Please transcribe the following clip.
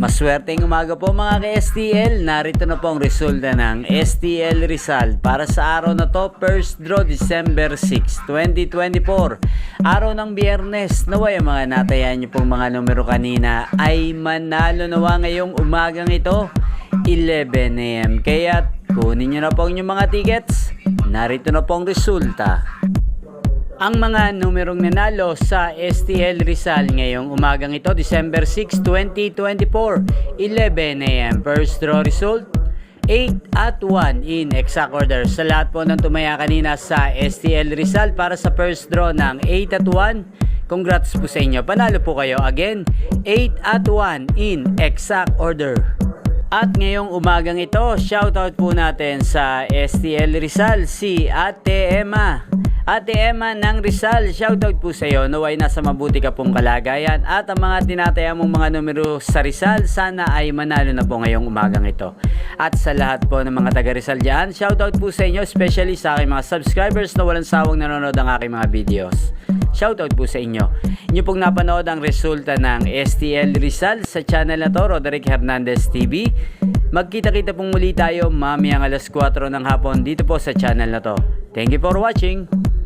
Maswerteng umaga po mga ka-STL. Narito na po ang resulta ng STL Rizal para sa araw na to, first draw December 6, 2024. Araw ng Biyernes. Naway ang mga natayan nyo pong mga numero kanina ay manalo nawa ngayong umagang ito, 11 AM. Kaya kunin nyo na po ang inyong mga tickets. Narito na po ang resulta. Ang mga numerong nanalo sa STL Rizal ngayong umagang ito, December 6, 2024, 11 AM. First draw result, 8 at 1 in exact order. Sa lahat po ng tumaya kanina sa STL Rizal para sa first draw ng 8 at 1, congrats po sa inyo. Panalo po kayo again, 8 at 1 in exact order. At ngayong umagang ito, shoutout po natin sa STL Rizal si Ate Emma. Ate Emma ng Rizal, shoutout po sa iyo. Naway nasa mabuti ka pong kalagayan at ang mga tinataya mong mga numero sa Rizal, sana ay manalo na po ngayong umagang ito. At sa lahat po ng mga taga Rizal dyan, shoutout po sa inyo, especially sa aking mga subscribers na walang sawang nanonood ng aking mga videos. Shoutout po sa inyo. Inyo pong napanood ang resulta ng STL Rizal sa channel na to, Roderick Hernandez TV. Magkita-kita pong muli tayo mamayang alas 4 ng hapon dito po sa channel na to. Thank you for watching.